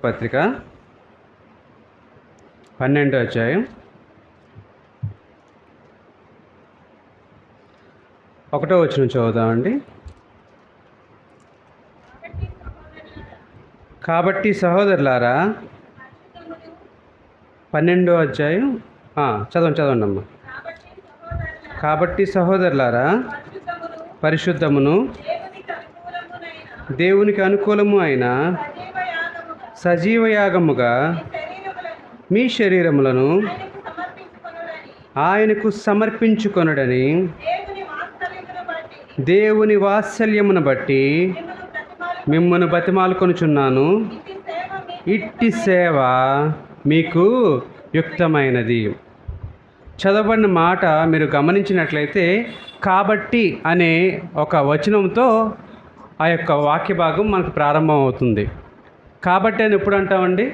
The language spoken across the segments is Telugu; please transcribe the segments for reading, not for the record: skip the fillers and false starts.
పత్రిక 12వ అధ్యాయం 1వ వచనం చదువుదామండి. కాబట్టి సహోదరులారా, 12వ అధ్యాయం చదవండి అమ్మా. కాబట్టి సహోదరులారా, పరిశుద్ధమును దేవునికి అనుకూలము అయిన సజీవ యాగముగా మీ శరీరములను ఆయనకు సమర్పించుకొనుడని దేవుని వాత్సల్యమును బట్టి మిమ్మును బతిమాలుకొనుచున్నాను. ఇట్టి సేవ మీకు యుక్తమైనది. చదవబడిన మాట మీరు గమనించినట్లయితే కాబట్టి అనే ఒక వచనంతో ఆ యొక్క వాక్య భాగం మనకు ప్రారంభం అవుతుంది. కాబట్టి అని ఎప్పుడు అంటామండి?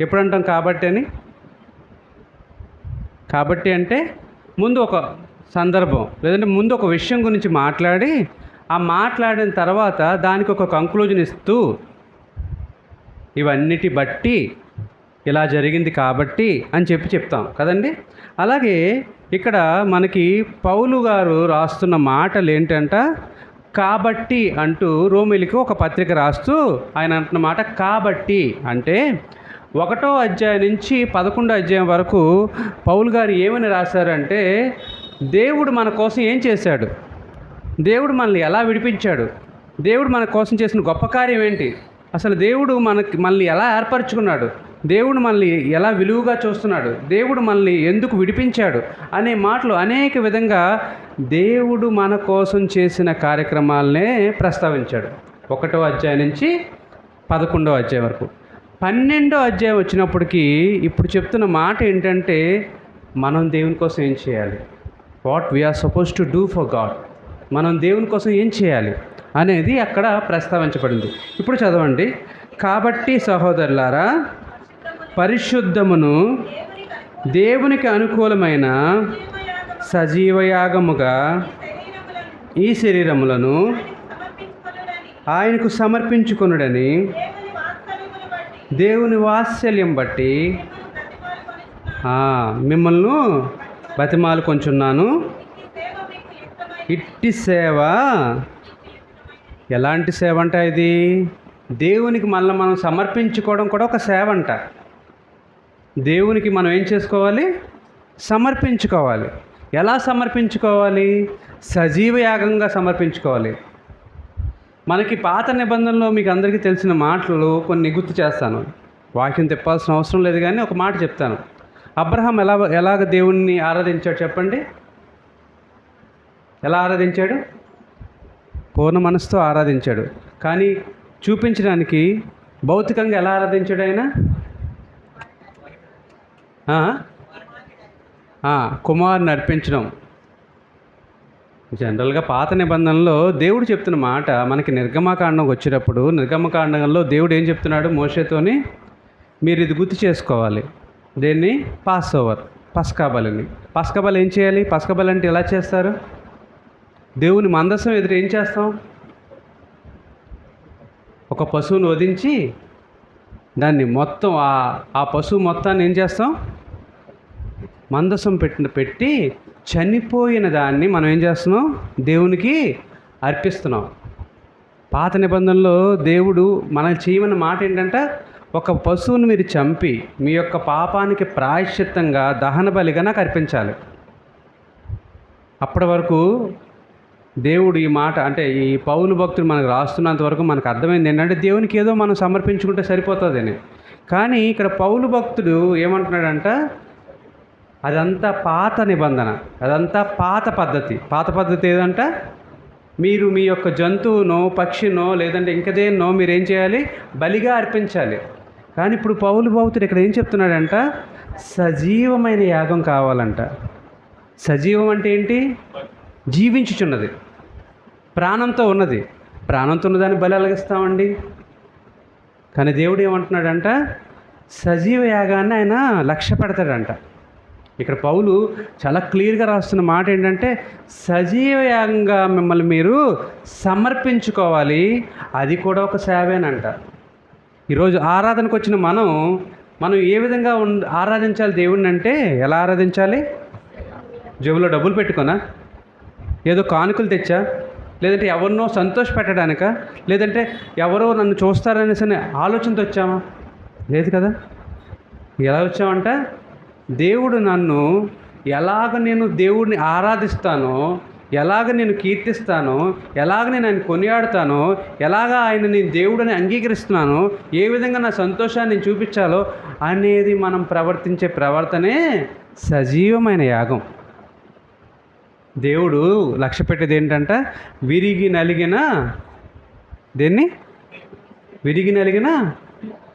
ఎప్పుడు అంటాం కాబట్టి అని? కాబట్టి అంటే ముందు ఒక సందర్భం లేదంటే ముందు ఒక విషయం గురించి మాట్లాడి ఆ మాట్లాడిన తర్వాత దానికి ఒక కంక్లూజన్ ఇస్తూ ఇవన్నిటి బట్టి ఇలా జరిగింది కాబట్టి అని చెప్తాం కదండి. అలాగే ఇక్కడ మనకి పౌలు గారు రాస్తున్న మాటలు ఏంటంట, కాబట్టి అంటూ రోమిలికి ఒక పత్రిక రాస్తూ ఆయన అంటున్న మాట కాబట్టి అంటే 1వ అధ్యాయం నుంచి 11వ అధ్యాయం వరకు పౌలు గారు ఏమని రాశారంటే, దేవుడు మన కోసం ఏం చేశాడు, దేవుడు మనల్ని ఎలా విడిపించాడు, దేవుడు మన కోసం చేసిన గొప్ప కార్యం ఏంటి, అసలు దేవుడు మనల్ని ఎలా ఏర్పరచుకున్నాడు, దేవుడు మనల్ని ఎలా విలువగా చూస్తున్నాడు, దేవుడు మనల్ని ఎందుకు విడిపించాడు అనే మాటలు అనేక విధంగా దేవుడు మన కోసం చేసిన కార్యక్రమాలనే ప్రస్తావించాడు. 1వ అధ్యాయం నుంచి 11వ అధ్యాయం వరకు. 12వ అధ్యాయం వచ్చినప్పటికీ ఇప్పుడు చెప్తున్న మాట ఏంటంటే, మనం దేవుని కోసం ఏం చేయాలి, what we are suppose to do for God, మనం దేవుని కోసం ఏం చేయాలి అనేది అక్కడ ప్రస్తావించబడింది. ఇప్పుడు చదవండి. కాబట్టి సహోదరులారా, పరిశుద్ధమును దేవునికి అనుకూలమైన సజీవయాగముగా ఈ శరీరములను ఆయనకు సమర్పించుకొనుడని దేవుని వాత్సల్యం బట్టి మిమ్మల్ని బతిమాలుకొంచున్నాను. ఇట్టి సేవ, ఎలాంటి సేవ అంట ఇది? దేవునికి మనం సమర్పించుకోవడం కూడా ఒక సేవ అంట. దేవునికి మనం ఏం చేసుకోవాలి? సమర్పించుకోవాలి. ఎలా సమర్పించుకోవాలి? సజీవ యాగంగా సమర్పించుకోవాలి. మనకి పాత నిబంధనలో మీకు అందరికీ తెలిసిన మాటలు కొన్ని గుర్తు చేస్తాను. వాక్యం తిప్పాల్సిన అవసరం లేదు, కానీ ఒక మాట చెప్తాను. అబ్రహాం ఎలాగ దేవుణ్ణి ఆరాధించాడు చెప్పండి? ఎలా ఆరాధించాడు? పూర్ణ మనసుతో ఆరాధించాడు. కానీ చూపించడానికి భౌతికంగా ఎలా ఆరాధించాడు ఆయన? కుమారుని అర్పించడం. జనరల్గా పాత నిబంధనలో దేవుడు చెప్తున్న మాట మనకి నిర్గమకాండం వచ్చేటప్పుడు, నిర్గమకాండంలో దేవుడు ఏం చెప్తున్నాడు మోషేతోని? మీరు ఇది గుర్తు చేసుకోవాలి. దేన్ని? పస్కా బలిని. పస్కా బలి ఏం చేయాలి? పస్కా బలి అంటే ఎలా చేస్తారు? దేవుని మందసం ఎదురు ఏం చేస్తాం? ఒక పశువును వధించి దాన్ని మొత్తం ఆ పశువు మొత్తాన్ని ఏం చేస్తాం? మందసం పెట్టి చనిపోయిన దాన్ని మనం ఏం చేస్తున్నాం? దేవునికి అర్పిస్తున్నాం. పాత నిబంధనలో దేవుడు మనం చేయమన్న మాట ఏంటంటే, ఒక పశువును మీరు చంపి మీ యొక్క పాపానికి ప్రాయశ్చిత్తంగా దహన బలిగా నాకు అర్పించాలి. అప్పటి వరకు దేవుడు ఈ మాట అంటే ఈ పౌలు భక్తులు మనకు రాస్తున్నంత వరకు మనకు అర్థమైంది ఏంటంటే, దేవునికి ఏదో మనం సమర్పించుకుంటే సరిపోతుందని. కానీ ఇక్కడ పౌలు భక్తుడు ఏమంటున్నాడంట, అదంతా పాత నిబంధన, అదంతా పాత పద్ధతి. పాత పద్ధతి ఏదంట? మీరు మీ యొక్క జంతువునో పక్షినో లేదంటే ఇంకదేనో మీరు ఏం చేయాలి? బలిగా అర్పించాలి. కానీ ఇప్పుడు పౌలు భక్తుడు ఇక్కడ ఏం చెప్తున్నాడంట? సజీవమైన యాగం కావాలంట. సజీవం అంటే ఏంటి? జీవించుచున్నది, ప్రాణంతో ఉన్నది. ప్రాణంతో ఉన్నదాన్ని బలి అలగిస్తామండి. కానీ దేవుడు ఏమంటున్నాడంట? సజీవ యాగాన్ని ఆయన లక్ష్య పెడతాడంట. ఇక్కడ పౌలు చాలా క్లియర్గా రాస్తున్న మాట ఏంటంటే, సజీవ యాగంగా మిమ్మల్ని మీరు సమర్పించుకోవాలి. అది కూడా ఒక సేవేనంట. ఈరోజు ఆరాధనకు వచ్చిన మనం ఏ విధంగా ఆరాధించాలి దేవుడిని అంటే ఎలా ఆరాధించాలి? జేబులో డబ్బులు పెట్టుకోనా, ఏదో కానుకలు తెచ్చా, లేదంటే ఎవరినో సంతోష పెట్టడానికా, లేదంటే ఎవరో నన్ను చూస్తారనేసి ఆలోచనతో వచ్చామా? లేదు కదా. ఎలా వచ్చామంట, దేవుడు నన్ను ఎలాగ నేను దేవుడిని ఆరాధిస్తానో, ఎలాగ నేను కీర్తిస్తానో, ఎలాగ నేను ఆయన కొనియాడుతానో, ఎలాగ ఆయన నేను దేవుడిని అంగీకరిస్తున్నానో, ఏ విధంగా నా సంతోషాన్ని నేను చూపించాలో అనేది మనం ప్రవర్తించే ప్రవర్తనే సజీవమైన యాగం. దేవుడు లక్ష్య పెట్టేది ఏంటంట, విరిగి నలిగిన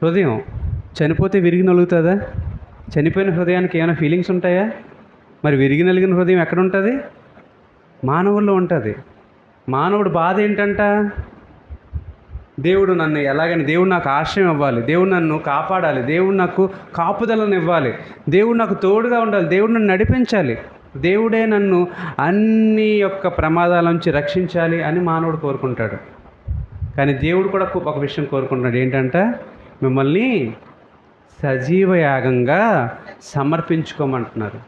హృదయం. చనిపోతే విరిగి నలుగుతుందా? చనిపోయిన హృదయానికి ఏమైనా ఫీలింగ్స్ ఉంటాయా? మరి విరిగి నలిగిన హృదయం ఎక్కడ ఉంటుంది? మానవుల్లో ఉంటుంది. మానవుడు బాధ ఏంటంట, దేవుడు నన్ను ఎలాగని, దేవుడు నాకు ఆశ్రయం ఇవ్వాలి, దేవుడు నన్ను కాపాడాలి, దేవుడు నాకు కాపుదలను ఇవ్వాలి, దేవుడు నాకు తోడుగా ఉండాలి, దేవుడు నన్ను నడిపించాలి, దేవుడే నన్ను అన్ని యొక్క ప్రమాదాల నుంచి రక్షించాలి అని మానవుడు కోరుకుంటాడు. కానీ దేవుడు కూడా ఒక విషయం కోరుకుంటున్నాడు, ఏంటంట, మిమ్మల్ని సజీవ యాగంగా సమర్పించుకోమంటున్నారు.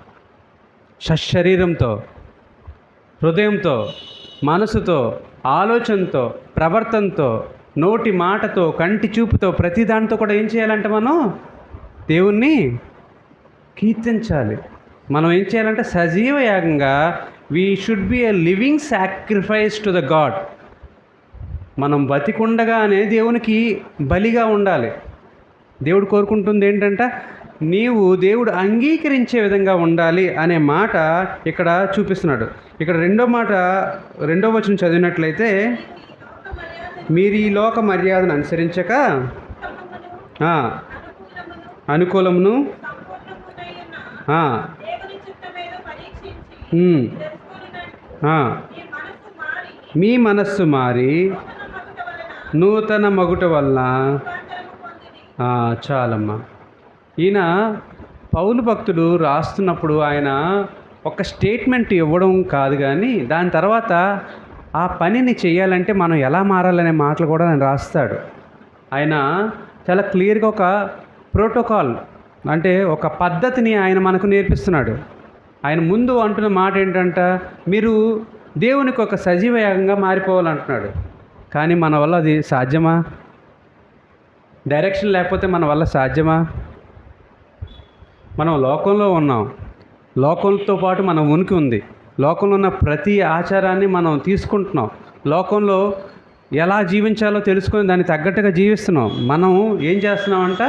సశరీరంతో, హృదయంతో, మనసుతో, ఆలోచనతో, ప్రవర్తనతో, నోటి మాటతో, కంటి చూపుతో, ప్రతి దాంతో కూడా ఏం చేయాలంటే మనం దేవుణ్ణి కీర్తించాలి. మనం ఏం చేయాలంటే సజీవ యాగంగా we should be a living sacrifice to the God. మనం బతికుండగానే దేవునికి బలిగా ఉండాలి. దేవుడు కోరుకుంటుంది ఏంటంటే నీవు దేవుడు అంగీకరించే విధంగా ఉండాలి అనే మాట ఇక్కడ చూపిస్తున్నాడు. ఇక్కడ రెండో వచనం చదివినట్లయితే, మీరు ఈ లోక మర్యాదను అనుసరించక అనుకూలమును మీ మనస్సు మారి నూతన మగుట వలన. చాలమ్మా. ఈయన పౌలు భక్తుడు రాస్తున్నప్పుడు ఆయన ఒక స్టేట్మెంట్ ఇవ్వడం కాదు, కానీ దాని తర్వాత ఆ పనిని చేయాలంటే మనం ఎలా మారాలనే మాటలు కూడా ఆయన రాస్తాడు. ఆయన చాలా క్లియర్గా ఒక ప్రోటోకాల్, అంటే ఒక పద్ధతిని ఆయన మనకు నేర్పిస్తున్నాడు. ఆయన ముందు అంటున్న మాట ఏంటంట, మీరు దేవునికి ఒక సజీవ యాగంగా మారిపోవాలంటున్నాడు. కానీ మన వల్ల అది సాధ్యమా? డైరెక్షన్ లేకపోతే మన వల్ల సాధ్యమా? మనం లోకంలో ఉన్నాం, లోకంతో పాటు మన ఉనికి ఉంది, లోకంలో ఉన్న ప్రతి ఆచారాన్ని మనం తీసుకుంటున్నాం, లోకంలో ఎలా జీవించాలో తెలుసుకొని దానికి తగ్గట్టుగా జీవిస్తున్నాం. మనం ఏం చేస్తున్నామంట,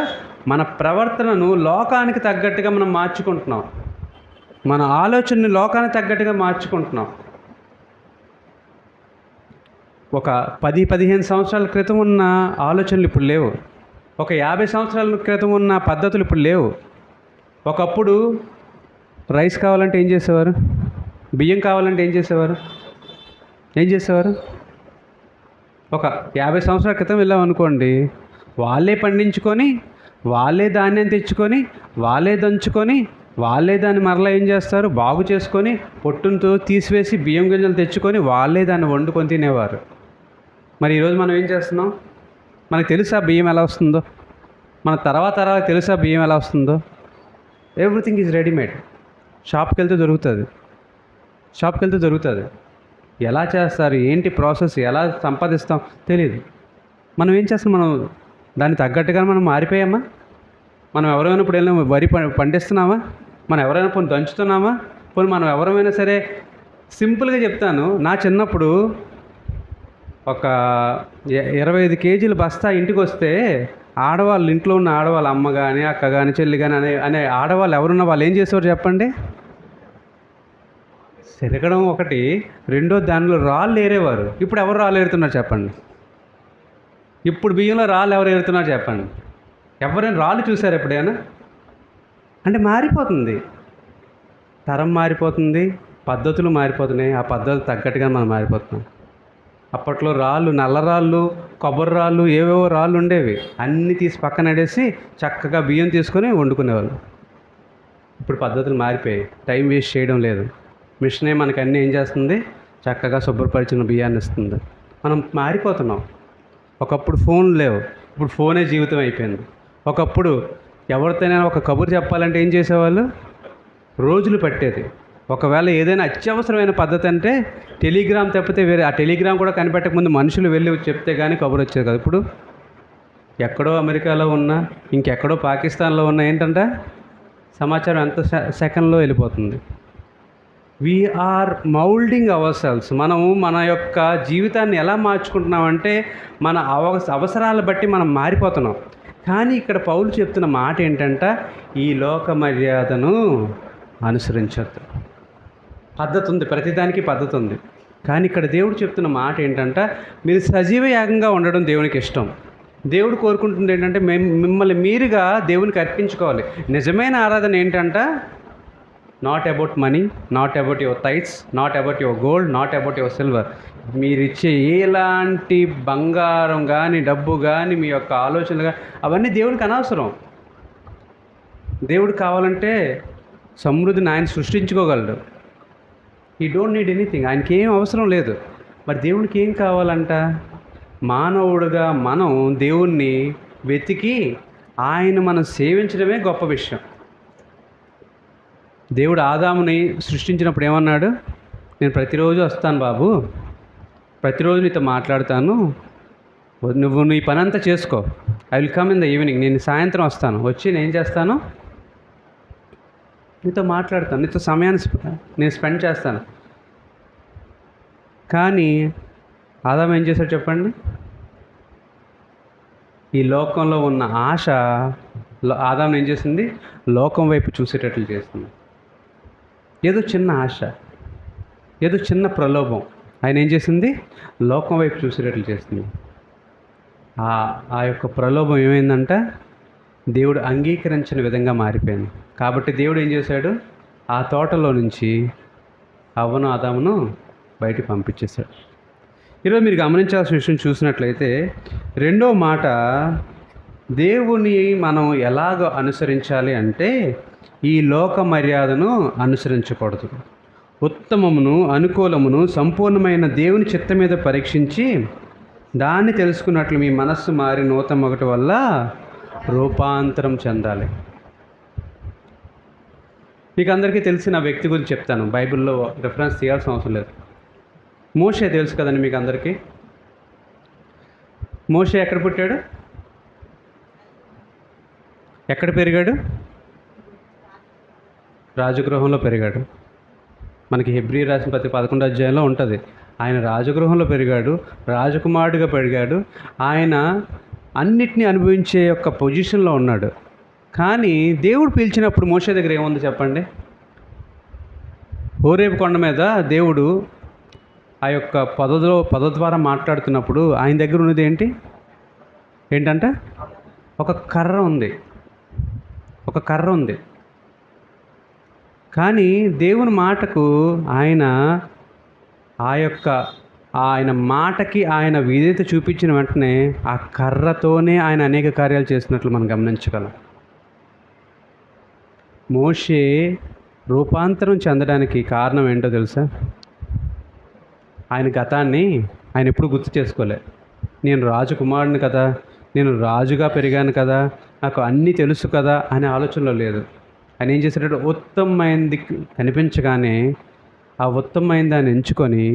మన ప్రవర్తనను లోకానికి తగ్గట్టుగా మనం మార్చుకుంటున్నాం, మన ఆలోచనని లోకానికి తగ్గట్టుగా మార్చుకుంటున్నాం. ఒక 10-15 సంవత్సరాల క్రితం ఉన్న ఆలోచనలు ఇప్పుడు లేవు. ఒక 50 సంవత్సరాల క్రితం ఉన్న పద్ధతులు ఇప్పుడు లేవు. ఒకప్పుడు రైస్ కావాలంటే ఏం చేసేవారు? బియ్యం కావాలంటే ఏం చేసేవారు? ఒక 50 సంవత్సరాల క్రితం వెళ్ళామనుకోండి, వాళ్ళే పండించుకొని, వాళ్ళే ధాన్యం తెచ్చుకొని, వాళ్ళే దంచుకొని, వాళ్ళే దాన్ని మరలా ఏం చేస్తారు, బాగు చేసుకొని పొట్టుతో తీసివేసి బియ్యం గింజలు తెచ్చుకొని వాళ్ళే దాన్ని వండుకొని తినేవారు. మరి ఈరోజు మనం ఏం చేస్తున్నాం? మనకు తెలుసా బియ్యం ఎలా వస్తుందో? మన తర్వాత తెలుసా బియ్యం ఎలా వస్తుందో? Everything is readymade. షాప్కి వెళ్తే దొరుకుతుంది. ఎలా చేస్తారు, ఏంటి ప్రాసెస్, ఎలా సంపాదిస్తాం తెలియదు. మనం ఏం చేస్తున్నాం? మనం దాన్ని తగ్గట్టుగా మనం మారిపోయామా? మనం ఎవరైనా ఇప్పుడు వెళ్ళినా వరి పండిస్తున్నామా? మనం ఎవరైనా పోనీ దంచుతున్నామా? పోనీ మనం ఎవరైనా సరే, సింపుల్గా చెప్తాను, నా చిన్నప్పుడు ఒక 25 కేజీల బస్తా ఇంటికి వస్తే ఆడవాళ్ళు, ఇంట్లో ఉన్న ఆడవాళ్ళు, అమ్మ కానీ అక్క కానీ చెల్లి కానీ అనే ఆడవాళ్ళు ఎవరున్నా వాళ్ళు ఏం చేసేవారు చెప్పండి? సెరగడం ఒకటి, రెండో దానిలో రాళ్ళు ఏరేవారు. ఇప్పుడు ఎవరు రాళ్ళు ఏరుతున్నారు చెప్పండి? ఇప్పుడు బియ్యంలో రాళ్ళు ఎవరు ఏరుతున్నారు చెప్పండి? ఎవరైనా రాళ్ళు చూసారు ఎప్పుడైనా? అంటే మారిపోతుంది, తరం మారిపోతుంది, పద్ధతులు మారిపోతున్నాయి. ఆ పద్ధతులు తగ్గట్టుగా మనం మారిపోతున్నాం. అప్పట్లో రాళ్ళు, నల్లరాళ్ళు, కొబ్బరి రాళ్ళు, ఏవేవో రాళ్ళు ఉండేవి, అన్నీ తీసి పక్కన పడేసి చక్కగా బియ్యం తీసుకొని వండుకునేవాళ్ళు. ఇప్పుడు పద్ధతులు మారిపోయాయి, టైం వేస్ట్ చేయడం లేదు. మిషనే మనకు అన్నీ ఏం చేస్తుంది, చక్కగా శుభ్రపరిచిన బియ్యాన్ని ఇస్తుంది. మనం మారిపోతున్నాం. ఒకప్పుడు ఫోన్లు లేవు, ఇప్పుడు ఫోనే జీవితం అయిపోయింది. ఒకప్పుడు ఎవరితోనైనా ఒక కబురు చెప్పాలంటే ఏం చేసేవాళ్ళు? రోజులు పట్టేది. ఒకవేళ ఏదైనా అత్యవసరమైన పద్ధతి అంటే టెలిగ్రామ్ తప్పితే వేరే, ఆ టెలిగ్రామ్ కూడా కనిపెట్టక ముందు మనుషులు వెళ్ళి చెప్తే కానీ కబురు వచ్చేది కదా. ఇప్పుడు ఎక్కడో అమెరికాలో ఉన్నా, ఇంకెక్కడో పాకిస్తాన్లో ఉన్నా ఏంటంట సమాచారం ఎంత సెకండ్లో వెళ్ళిపోతుంది. We are moulding our cells. మనము మన యొక్క జీవితాన్ని ఎలా మార్చుకుంటున్నామంటే మన అవసరాలు బట్టి మనం మారిపోతున్నాం. కానీ ఇక్కడ పౌలు చెప్తున్న మాట ఏంటంట, ఈ లోక మర్యాదను అనుసరించద్దు. పద్ధతి ఉంది, ప్రతిదానికి పద్ధతి ఉంది. కానీ ఇక్కడ దేవుడు చెప్తున్న మాట ఏంటంట, మీరు సజీవ యాగంగా ఉండడం దేవునికి ఇష్టం. దేవుడు కోరుకుంటుంది ఏంటంటే మిమ్మల్ని మీరుగా దేవునికి అర్పించుకోవాలి. నిజమైన ఆరాధన ఏంటంట, not about money, not about your thoughts, not about your gold, not about your silver. మీరిచ్చే ఎలాంటి బంగారం కానీ, డబ్బు కానీ, మీ యొక్క ఆలోచనలు కానీ, అవన్నీ దేవునికి అనవసరం. దేవుడు కావాలంటే సమృద్ధిని ఆయన సృష్టించుకోగలడు. ఈ డోంట్ నీడ్ ఎనీథింగ్. ఆయనకి ఏం అవసరం లేదు. మరి దేవునికి ఏం కావాలంట? మానవుడుగా మనం దేవుణ్ణి వెతికి ఆయన మనం సేవించడమే గొప్ప విషయం. దేవుడు ఆదాముని సృష్టించినప్పుడు ఏమన్నాడు? నేను ప్రతిరోజు వస్తాను బాబు, ప్రతిరోజు నీతో మాట్లాడతాను, నువ్వు నీ పని అంతా చేసుకో. I will come in the evening. నేను సాయంత్రం వస్తాను, వచ్చి నేను ఏం చేస్తాను, నీతో మాట్లాడతాను, నీతో సమయాన్ని నేను స్పెండ్ చేస్తాను. కానీ ఆదాం ఏం చేశాడు చెప్పండి? ఈ లోకంలో ఉన్న ఆశ ఆదాం ఏం చేసింది? లోకం వైపు చూసేటట్లు చేసింది. ఏదో చిన్న ఆశ, ఏదో చిన్న ప్రలోభం ఆయన ఏం చేసింది? లోకం వైపు చూసేటట్లు చేసింది. ఆ యొక్క ప్రలోభం ఏమైందంట, దేవుడు అంగీకరించిన విధంగా మారిపోయింది. కాబట్టి దేవుడు ఏం చేశాడు? ఆ తోటలో నుంచి అవ్వను ఆదామును బయటికి పంపించేశాడు. ఈరోజు మీరు గమనించాల్సిన విషయం చూసినట్లయితే, రెండో మాట, దేవుని మనం ఎలాగ అనుసరించాలి అంటే ఈ లోక మర్యాదను అనుసరించకూడదు. ఉత్తమమును, అనుకూలమును, సంపూర్ణమైన దేవుని చిత్తం మీద పరీక్షించి దాన్ని తెలుసుకున్నట్లు మీ మనస్సు మారి నూతన ఒకటి వల్ల రూపాంతరం చెందాలి. మీకు అందరికీ తెలిసిన వ్యక్తి గురించి చెప్తాను. బైబిల్లో రెఫరెన్స్ తీయాల్సిన అవసరం లేదు. మోషే తెలుసు కదండి మీకు అందరికీ. మోషే ఎక్కడ పుట్టాడు? ఎక్కడ పెరిగాడు? రాజగృహంలో పెరిగాడు. మనకి హెబ్రీ రాసిన ప్రతి 11వ అధ్యాయంలో ఉంటుంది. ఆయన రాజగృహంలో పెరిగాడు, రాజకుమారుడిగా పెరిగాడు. ఆయన అన్నిటినీ అనుభవించే యొక్క పొజిషన్లో ఉన్నాడు. కానీ దేవుడు పిలిచినప్పుడు మోషే దగ్గర ఏముంది చెప్పండి? హోరేబు కొండ మీద దేవుడు ఆ యొక్క పద ద్వారా మాట్లాడుతున్నప్పుడు ఆయన దగ్గర ఉన్నది ఏంటంటే ఒక కర్ర ఉంది. ఒక కర్ర ఉంది. కానీ దేవుని మాటకు ఆయన మాటకి ఆయన విధేయత చూపించిన వెంటనే ఆ కర్రతోనే ఆయన అనేక కార్యాలు చేసినట్లు మనం గమనించగలం. మోషే రూపాంతరం చెందడానికి కారణం ఏంటో తెలుసా? ఆయన గతాన్ని ఆయన ఎప్పుడు గుర్తు చేసుకోలే. నేను రాజకుమారుడిని కదా, నేను రాజుగా పెరిగాను కదా, నాకు అన్నీ తెలుసు కదా అనే ఆలోచనలో లేదు. ఆయన ఏం చేశాడంటే ఉత్తమమైనది కనిపించగానే ఆ ఉత్తమమైన దాన్ని ఎంచుకొని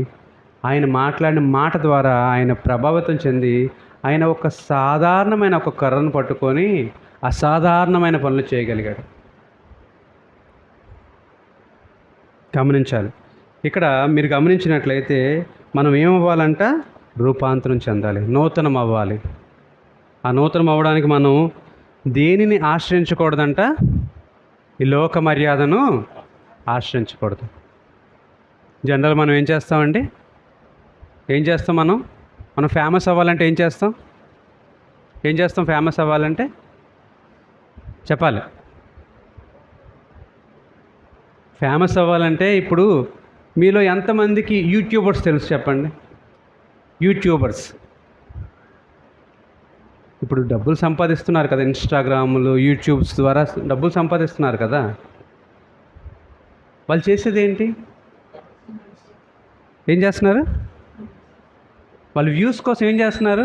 ఆయన మాట్లాడిన మాట ద్వారా ఆయన ప్రభావితం చెంది ఆయన ఒక సాధారణమైన ఒక కర్రను పట్టుకొని అసాధారణమైన పనులు చేయగలిగాడు. గమనించాలి. ఇక్కడ మీరు గమనించినట్లయితే మనం ఏమవ్వాలంట? రూపాంతరం చెందాలి, నూతనం అవ్వాలి. ఆ నూతనం అవ్వడానికి మనం దేనిని ఆశ్రయించకూడదంట? ఈ లోక మర్యాదను ఆశ్రయించకూడదు. జనరల్ మనం ఏం చేస్తామండి? మనం ఫేమస్ అవ్వాలంటే ఏం చేస్తాం? ఫేమస్ అవ్వాలంటే చెప్పాలి. ఫేమస్ అవ్వాలంటే ఇప్పుడు మీలో ఎంతమందికి యూట్యూబర్స్ తెలుసు చెప్పండి? యూట్యూబర్స్ ఇప్పుడు డబ్బులు సంపాదిస్తున్నారు కదా, ఇన్స్టాగ్రాములు, యూట్యూబ్స్ ద్వారా డబ్బులు సంపాదిస్తున్నారు కదా. వాళ్ళు చేసేది ఏంటి? ఏం చేస్తున్నారు? వాళ్ళు వ్యూస్ కోసం ఏం చేస్తున్నారు?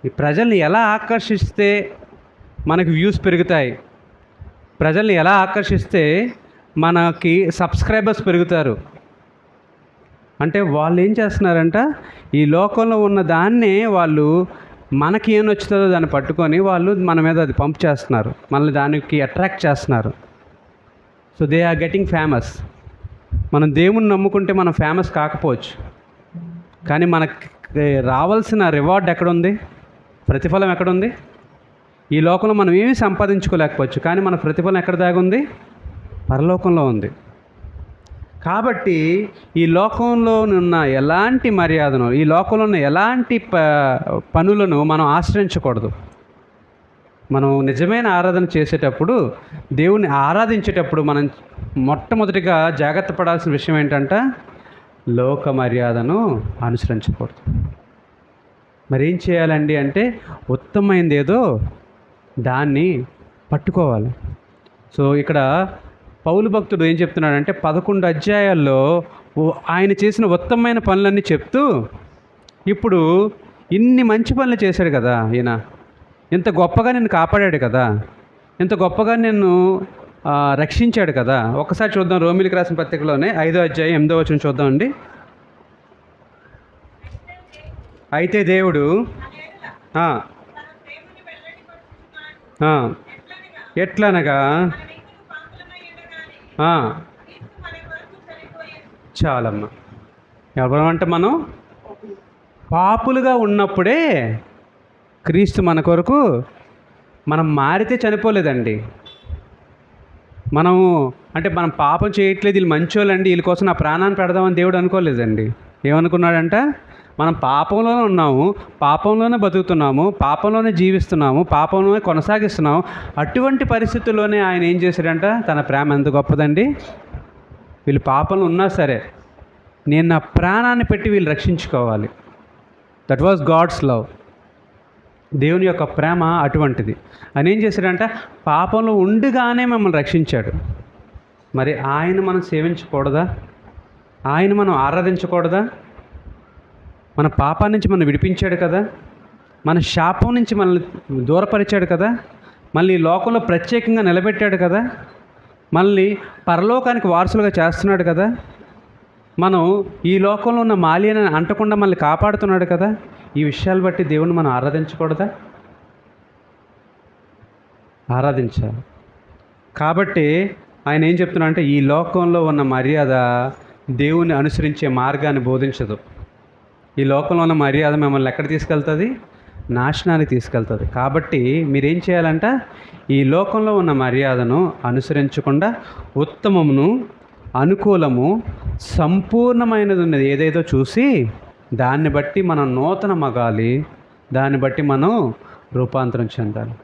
ఈ ప్రజల్ని ఎలా ఆకర్షిస్తే మనకి వ్యూస్ పెరుగుతాయి, ప్రజల్ని ఎలా ఆకర్షిస్తే మనకి సబ్స్క్రైబర్స్ పెరుగుతారు అంటే వాళ్ళు ఏం చేస్తున్నారంట, ఈ లోకంలో ఉన్న దాన్నే వాళ్ళు మనకి ఏం నచ్చుతుందో దాన్ని పట్టుకొని వాళ్ళు మన మీద అది పంప్ చేస్తున్నారు, మనల్ని దానికి అట్రాక్ట్ చేస్తున్నారు. So they are getting famous. మనం దేవుణ్ణి నమ్ముకుంటే మనం ఫేమస్ కాకపోవచ్చు, కానీ మనకి రావాల్సిన రివార్డ్ ఎక్కడుంది, ప్రతిఫలం ఎక్కడుంది? ఈ లోకంలో మనం ఏమీ సంపాదించుకోలేకపోవచ్చు, కానీ మన ప్రతిఫలం ఎక్కడ దాగుంది? పరలోకంలో ఉంది. కాబట్టి ఈ లోకంలో ఉన్న ఎలాంటి మర్యాదను, ఈ లోకంలో ఉన్న ఎలాంటి పనులను మనం ఆశ్రయించకూడదు. మనం నిజమైన ఆరాధన చేసేటప్పుడు, దేవుని ఆరాధించేటప్పుడు మనం మొట్టమొదటిగా జాగ్రత్త పడాల్సిన విషయం ఏంటంటే లోక మర్యాదను అనుసరించకూడదు. మరి ఏం చేయాలండి అంటే ఉత్తమమైనది ఏదో దాన్ని పట్టుకోవాలి. సో ఇక్కడ పౌలు భక్తుడు ఏం చెప్తున్నాడంటే 11 అధ్యాయాల్లో ఆయన చేసిన ఉత్తమమైన పనులన్నీ చెప్తూ, ఇప్పుడు ఇన్ని మంచి పనులు చేశాడు కదా ఈయన, ఇంత గొప్పగా నిన్ను కాపాడాడు కదా, ఇంత గొప్పగా నిన్ను రక్షించాడు కదా. ఒకసారి చూద్దాం, రోమిలికి రాసిన పత్రికలోనే 5వ అధ్యాయం 8వ వచనం చూద్దామండి. అయితే దేవుడు ఎట్లనగా చాలమ్మా, ఎవరమంటే మనం పాపులుగా ఉన్నప్పుడే క్రీస్తు మన కొరకు, మనం మారితే చనిపోలేదండి. మనము అంటే మనం పాపం చేయట్లేదు, వీళ్ళు మంచోళ్ళండి, వీళ్ళ కోసం నా ప్రాణాన్ని పెడదామని దేవుడు అనుకోలేదండి. ఏమనుకున్నాడంట, మనం పాపంలోనే ఉన్నాము, పాపంలోనే బతుకుతున్నాము, పాపంలోనే జీవిస్తున్నాము, పాపంలోనే కొనసాగిస్తున్నాము. అటువంటి పరిస్థితుల్లోనే ఆయన ఏం చేశాడంట, తన ప్రేమ ఎంత గొప్పదండి. వీళ్ళు పాపంలో ఉన్నా సరే నేను నా ప్రాణాన్ని పెట్టి వీళ్ళు రక్షించుకోవాలి. That was God's love. దేవుని యొక్క ప్రేమ అటువంటిది. ఆయన ఏం చేశాడంట, పాపంలో ఉండిగానే మమ్మల్ని రక్షించాడు. మరి ఆయన మనం సేవించకూడదా? ఆయన మనం ఆరాధించకూడదా? మన పాపం నుంచి మనం విడిపించాడు కదా, మన శాపం నుంచి మనల్ని దూరపరిచాడు కదా, మళ్ళీ లోకంలో ప్రత్యేకంగా నిలబెట్టాడు కదా, మళ్ళీ పరలోకానికి వారసులుగా చేస్తున్నాడు కదా, మనం ఈ లోకంలో ఉన్న మాలిన్యాన్ని అంటకుండా మనల్ని కాపాడుతున్నాడు కదా. ఈ విషయాలు బట్టి దేవుని మనం ఆరాధించకూడదా? ఆరాధించాలి. కాబట్టి ఆయన ఏం చెప్తున్నా అంటే ఈ లోకంలో ఉన్న మర్యాద దేవుని అనుసరించే మార్గాన్ని బోధించదు. ఈ లోకంలో ఉన్న మర్యాద మిమ్మల్ని ఎక్కడ తీసుకెళ్తుంది? నాశనానికి తీసుకెళ్తుంది. కాబట్టి మీరేం చేయాలంట, ఈ లోకంలో ఉన్న మర్యాదను అనుసరించకుండా ఉత్తమమును, అనుకూలము, సంపూర్ణమైనది ఉన్నది ఏదేదో చూసి దాన్ని బట్టి మనం నూతన మగాలి, దాన్ని బట్టి మనం రూపాంతరం చెందాలి.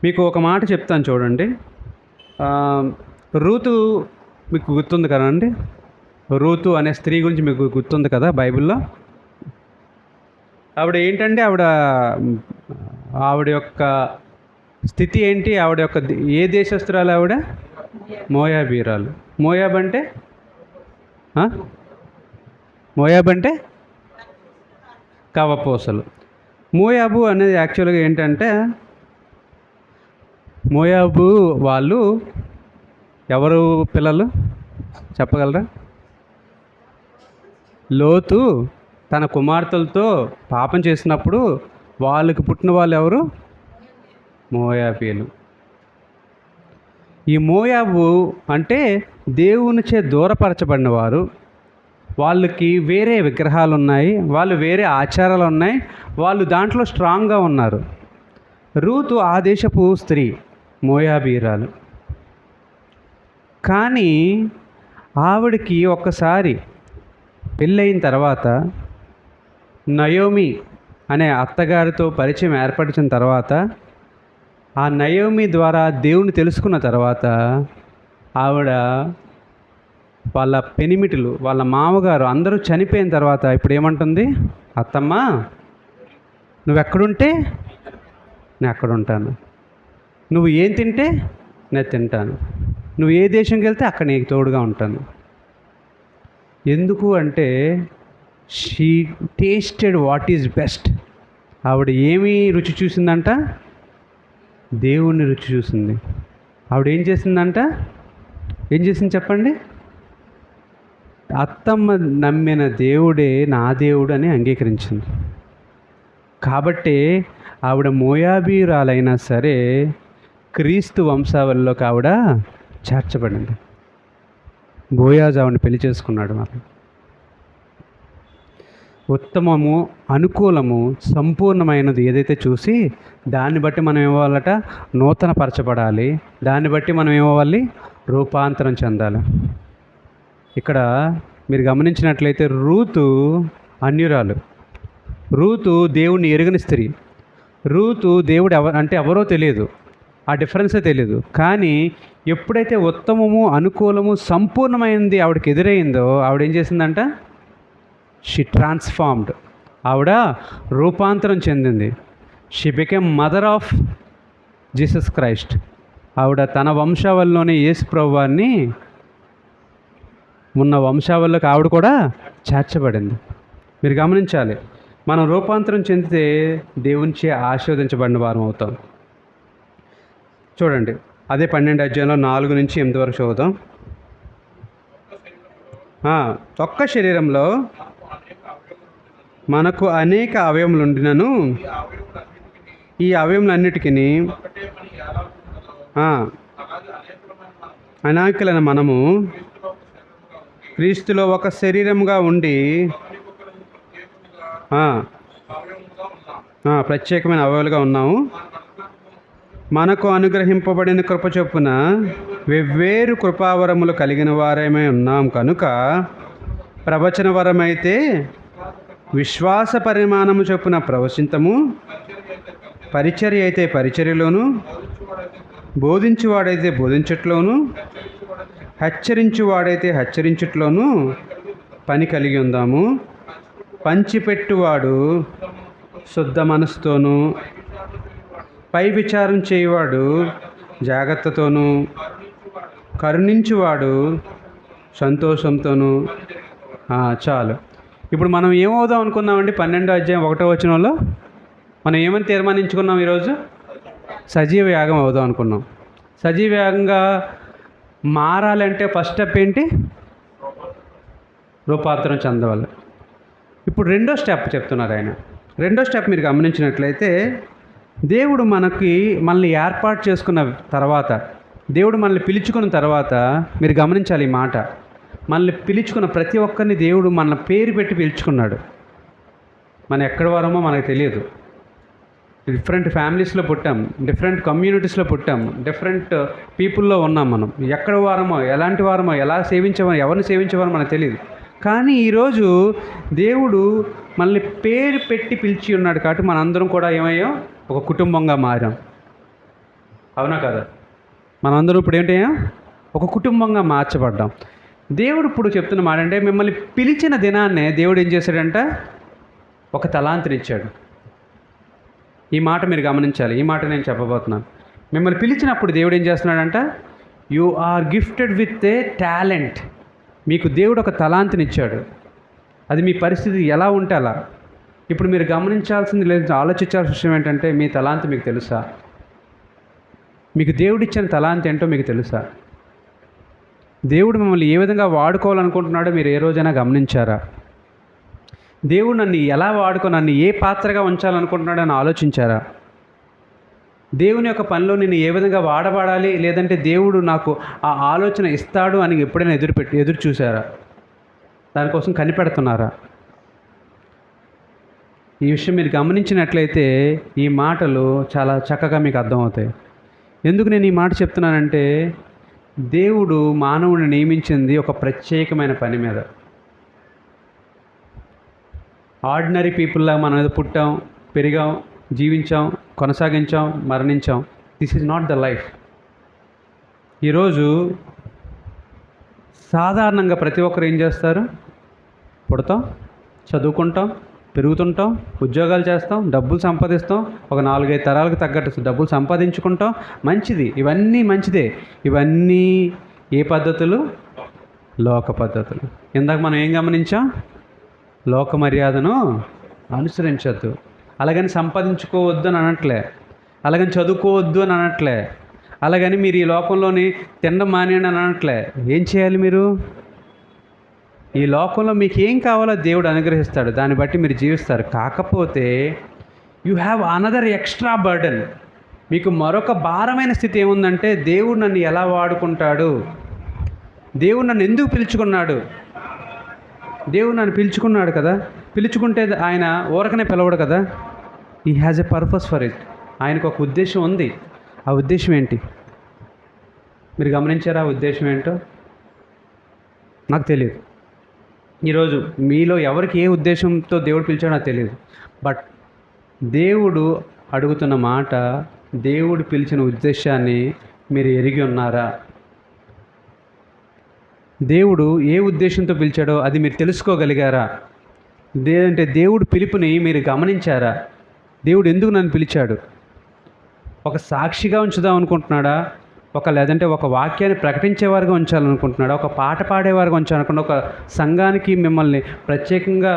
మీకు ఒక మాట చెప్తాను చూడండి. రూతు మీకు గుర్తుంది కదండి, రూతు అనే స్త్రీ గురించి మీకు గుర్తుంది కదా బైబిల్లో. ఆవిడ ఏంటంటే ఆవిడ యొక్క స్థితి ఏంటి, ఆవిడ యొక్క ఏ దేశస్తురాలు? ఆవిడ మోయాబీరాలు. మోయాబ్ అంటే కవపోసలు. మోయాబు అనేది యాక్చువల్గా ఏంటంటే, మోయాబు వాళ్ళు ఎవరు పిల్లలు చెప్పగలరా? లోతు తన కుమార్తెలతో పాపం చేసినప్పుడు వాళ్ళకి పుట్టిన వాళ్ళు ఎవరు? మోయాబీలు. ఈ మోయాబు అంటే దేవునిచే దూరపరచబడిన వారు. వాళ్ళకి వేరే విగ్రహాలు ఉన్నాయి, వాళ్ళు వేరే ఆచారాలు ఉన్నాయి, వాళ్ళు దాంట్లో స్ట్రాంగ్గా ఉన్నారు. రూతు ఆ దేశపు స్త్రీ, మోయాబీరాలు. కానీ ఆవిడకి ఒక్కసారి పెళ్ళయిన తర్వాత నయోమి అనే అత్తగారితో పరిచయం ఏర్పరిచిన తర్వాత, ఆ నయోమి ద్వారా దేవుని తెలుసుకున్న తర్వాత ఆవిడ వాళ్ళ పెనిమిటిలు, వాళ్ళ మామగారు అందరూ చనిపోయిన తర్వాత ఇప్పుడు ఏమంటుంది, అత్తమ్మ నువ్వెక్కడుంటే నేను అక్కడ ఉంటాను, నువ్వు ఏం తింటే నేను తింటాను, నువ్వు ఏ దేశంకి వెళ్తే అక్కడ నీకు తోడుగా ఉంటాను. ఎందుకు అంటే she tasted what is best. ఆవిడ ఏమి రుచి చూసిందంట? దేవుణ్ణి రుచి చూసింది. ఆవిడ ఏం చేసిందంట? ఏం చేసింది చెప్పండి? అత్తమ్మ నమ్మిన దేవుడే నా దేవుడు అని అంగీకరించింది. కాబట్టి ఆవిడ మోయాబీయురాలైనా సరే క్రీస్తు వంశావళిలోకి ఆవిడ చేర్చబడింది. బోయాజు ఆవిడని పెళ్లి చేసుకున్నాడు. మరి ఉత్తమము, అనుకూలము, సంపూర్ణమైనది ఏదైతే చూసి దాన్ని బట్టి మనం ఏమవ్వాలట? నూతన పరచబడాలి. దాన్ని బట్టి మనం ఏమవ్వాలి? రూపాంతరం చెందాలి. ఇక్కడ మీరు గమనించినట్లయితే రూతు అన్యురాలు. రూతు దేవుణ్ణి ఎరుగని స్త్రీ. రూతు దేవుడు అంటే ఎవరో తెలియదు, ఆ డిఫరెన్సే తెలియదు. కానీ ఎప్పుడైతే ఉత్తమము, అనుకూలము, సంపూర్ణమైనది ఆవిడకి ఎదురైందో ఆవిడ ఏం చేసిందంట? She transformed. ఆవిడ రూపాంతరం చెందింది. She became mother of Jesus Christ. ఆవిడ తన వంశావళిలోనే యేసు ప్రభువాన్ని ఉన్న వంశావళిలోకి ఆవిడ కూడా చేర్చబడింది. మీరు గమనించాలి, మనం రూపాంతరం చెందితే దేవునిచే ఆశీర్వదించబడిన వారం అవుతాం. చూడండి, అదే 12 అధ్యాయంలో 4 నుంచి 8 వరకు చదువుతాం. ఒక్క శరీరంలో మనకు అనేక అవయములు ఉండినను ఈ అవయములన్నిటికీ అనేకులైన మనము క్రీస్తులో ఒక శరీరముగా ఉండి ప్రత్యేకమైన అవయవాలుగా ఉన్నాము. మనకు అనుగ్రహింపబడిన కృప చొప్పున వెవ్వేరు కృపావరములు కలిగిన వారమై ఉన్నాం కనుక ప్రవచన వరమైతే విశ్వాస పరిమాణము చొప్పున ప్రవచింతము, పరిచర్య అయితే పరిచర్యలోను, బోధించువాడైతే బోధించట్లోను, హెచ్చరించువాడైతే హెచ్చరించట్లోను పని కలిగి ఉందాము. పంచిపెట్టువాడు శుద్ధ మనసుతోనూ, పై విచారం చేయువాడు జాగ్రత్తతోనూ, కరుణించువాడు సంతోషంతోనూ. చాలు. ఇప్పుడు మనం ఏమవుదాం అనుకున్నామండి? 12వ అధ్యాయం 1వ వచనంలో మనం ఏమని తీర్మానించుకున్నాం? ఈరోజు సజీవ యాగం అవుదాం అనుకున్నాం. సజీవ యాగంగా మారాలంటే ఫస్ట్ స్టెప్ ఏంటి? రూపాంతరం చెందవాలి. ఇప్పుడు రెండో స్టెప్ చెప్తున్నారు ఆయన. రెండో స్టెప్ మీరు గమనించినట్లయితే, దేవుడు మనల్ని ఏర్పాటు చేసుకున్న తర్వాత, దేవుడు మనల్ని పిలుచుకున్న తర్వాత, మీరు గమనించాలి ఈ మాట, మనల్ని పిలుచుకున్న ప్రతి ఒక్కరిని దేవుడు మన పేరు పెట్టి పిలుచుకున్నాడు. మనం ఎక్కడి వారమో మనకు తెలియదు. డిఫరెంట్ ఫ్యామిలీస్లో పుట్టాం, డిఫరెంట్ కమ్యూనిటీస్లో పుట్టాం, డిఫరెంట్ పీపుల్లో ఉన్నాం. మనం ఎక్కడి వారమో, ఎలాంటి వారమో, ఎలా సేవించేవారో, ఎవరిని సేవించేవారో మనకు తెలియదు. కానీ ఈరోజు దేవుడు మనల్ని పేరు పెట్టి పిలిచి ఉన్నాడు. కాబట్టి మనందరం కూడా ఏమయ్యాం? ఒక కుటుంబంగా మారాం. అవునా కదా? మనందరం ఇప్పుడు ఏంటయ్యాం? ఒక కుటుంబంగా మార్చబడ్డాం. దేవుడు ఇప్పుడు చెప్తున్న మాట అంటే, మిమ్మల్ని పిలిచిన దినాన్నే దేవుడు ఏం చేశాడంట? ఒక తలాంతినిచ్చాడు. ఈ మాట మీరు గమనించాలి. ఈ మాట నేను చెప్పబోతున్నాను. మిమ్మల్ని పిలిచినప్పుడు దేవుడు ఏం చేస్తున్నాడంట? You are gifted with a talent. మీకు దేవుడు ఒక తలాంతినిచ్చాడు. అది మీ పరిస్థితి ఎలా ఉంటే అలా. ఇప్పుడు మీరు గమనించాల్సింది, లేదు ఆలోచించాల్సిన విషయం ఏంటంటే, మీ తలాంతి మీకు తెలుసా? మీకు దేవుడిచ్చిన తలాంతి ఏంటో మీకు తెలుసా? దేవుడు మిమ్మల్ని ఏ విధంగా వాడుకోవాలనుకుంటున్నాడో మీరు ఏ రోజైనా గమనించారా? దేవుడు నన్ను ఎలా నన్ను ఏ పాత్రగా ఉంచాలనుకుంటున్నాడో అని ఆలోచించారా? దేవుని యొక్క పనిలో నేను ఏ విధంగా వాడబడాలి, లేదంటే దేవుడు నాకు ఆ ఆలోచన ఇస్తాడు అని ఎప్పుడైనా ఎదురు చూసారా? దానికోసం కనిపెడుతున్నారా? ఈ విషయం మీరు గమనించినట్లయితే ఈ మాటలు చాలా చక్కగా మీకు అర్థమవుతాయి. ఎందుకు నేను ఈ మాట చెప్తున్నానంటే, దేవుడు మానవుని నియమించింది ఒక ప్రత్యేకమైన పని మీద. ఆర్డినరీ పీపుల్లా మనం ఏదో పుట్టాం, పెరిగాం, జీవించాం, కొనసాగించాం, మరణించాం. This is not the life. ఈరోజు సాధారణంగా ప్రతి ఒక్కరు ఏం చేస్తారు? పుడతాం, చదువుకుంటాం, పెరుగుతుంటాం, ఉద్యోగాలు చేస్తాం, డబ్బులు సంపాదిస్తాం, ఒక 4-5 తరాలకు తగ్గట్టు డబ్బులు సంపాదించుకుంటాం. మంచిది, ఇవన్నీ మంచిదే. ఇవన్నీ ఏ పద్ధతులు? లోక పద్ధతులు. ఇందాక మనం ఏం గమనించాం? లోక మర్యాదను అనుసరించద్దు. అలాగని సంపాదించుకోవద్దు అని అనట్లే, అలాగని చదువుకోవద్దు అని అనట్లే, అలాగని మీరు ఈ లోకంలోని తినడం మానేయండి అని అనట్లే. ఏం చేయాలి మీరు? ఈ లోకంలో మీకు ఏం కావాలో దేవుడు అనుగ్రహిస్తాడు, దాన్ని బట్టి మీరు జీవిస్తారు. కాకపోతే you have another extra burden. మీకు మరొక భారమైన స్థితి ఏముందంటే, దేవుడు నన్ను ఎలా వాడుకుంటాడు, దేవుడు నన్ను ఎందుకు పిలుచుకున్నాడు. దేవుడు నన్ను పిలుచుకున్నాడు కదా, పిలుచుకుంటే ఆయన ఊరకనే పిలవడు కదా. He has a purpose for it. ఆయనకు ఒక ఉద్దేశం ఉంది. ఆ ఉద్దేశం ఏంటి మీరు గమనించారా? ఆ ఉద్దేశం ఏంటో నాకు తెలియదు. ఈరోజు మీలో ఎవరికి ఏ ఉద్దేశంతో దేవుడు పిలిచాడో నాకు తెలియదు. బట్ దేవుడు అడుగుతున్న మాట, దేవుడు పిలిచిన ఉద్దేశాన్ని మీరు ఎరిగి ఉన్నారా? దేవుడు ఏ ఉద్దేశంతో పిలిచాడో అది మీరు తెలుసుకోగలిగారా? లేదంటే దేవుడు పిలుపుని మీరు గమనించారా? దేవుడు ఎందుకు నన్ను పిలిచాడు? ఒక సాక్షిగా ఉంచుదాం అనుకుంటున్నాడా? లేదంటే ఒక వాక్యాన్ని ప్రకటించేవారుగా ఉంచాలనుకుంటున్నాడా? ఒక పాట పాడేవారుగా ఉంచాలనుకుంటున్నా? ఒక సంఘానికి మిమ్మల్ని ప్రత్యేకంగా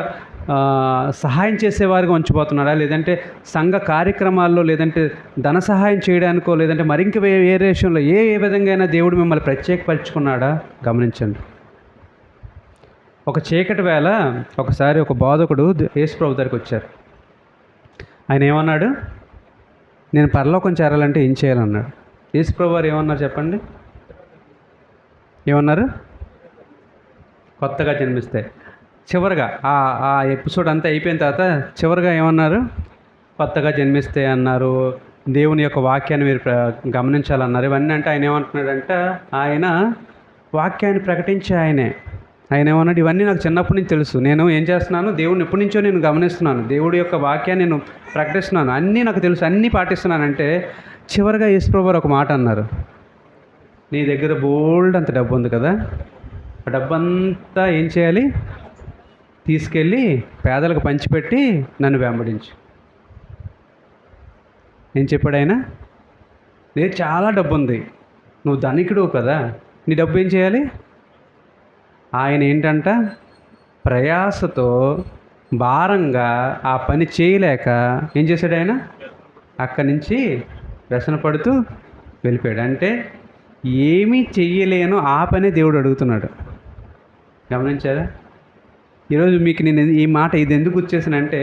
సహాయం చేసేవారుగా ఉంచిపోతున్నాడా? లేదంటే సంఘ కార్యక్రమాల్లో, లేదంటే ధన సహాయం చేయడానికో, లేదంటే మరింక వేరే విషయంలో ఏ విధంగా దేవుడు మిమ్మల్ని ప్రత్యేకపరుచుకున్నాడా? గమనించండి. ఒక చీకటి వేళ ఒకసారి ఒక బోధకుడు యేసు ప్రభు దగ్గరికి వచ్చారు. ఆయన ఏమన్నాడు? నేను పరలోకం చేరాలంటే ఏం చేయాలన్నాడు. యేసు ప్రభు వారు ఏమన్నారు చెప్పండి? ఏమన్నారు? కొత్తగా జన్మిస్తే. చివరిగా ఆ ఎపిసోడ్ అంతా అయిపోయిన తర్వాత చివరిగా ఏమన్నారు? కొత్తగా జన్మిస్తే అన్నారు, దేవుని యొక్క వాక్యాన్ని మీరు గమనించాలన్నారు. ఇవన్నీ అంటే ఆయన ఏమంటున్నాడంటే, ఆయన వాక్యాన్ని ప్రకటించే ఆయన ఏమన్నాడు? ఇవన్నీ నాకు చిన్నప్పటి నుంచి తెలుసు, నేను ఏం చేస్తున్నాను, దేవుడిని ఎప్పటి నుంచో నేను గమనిస్తున్నాను, దేవుడి యొక్క వాక్యాన్ని నేను ప్రకటిస్తున్నాను, అన్నీ నాకు తెలుసు, అన్నీ పాటిస్తున్నానంటే చివరిగా యేసు ప్రభు వారు ఒక మాట అన్నారు. నీ దగ్గర బోల్డ్ అంత డబ్బు ఉంది కదా, ఆ డబ్బంతా ఏం చేయాలి? తీసుకెళ్ళి పేదలకు పంచిపెట్టి నన్ను వెంబడించు. ఏం చెప్పాడు ఆయన? నేను చాలా డబ్బు ఉంది, నువ్వు ధనికుడు కదా, నీ డబ్బు ఏం చేయాలి? ఆయన ఏంటంట, ప్రయాసతో భారంగా ఆ పని చేయలేక ఏం చేశాడు ఆయన? అక్కడి నుంచి వ్యసన పడుతూ వెళ్ళిపోయాడు. అంటే ఏమీ చెయ్యలేను ఆ పనే దేవుడు అడుగుతున్నాడు. గమనించారా? ఈరోజు మీకు నేను ఈ మాట ఇది ఎందుకు వచ్చేసానంటే,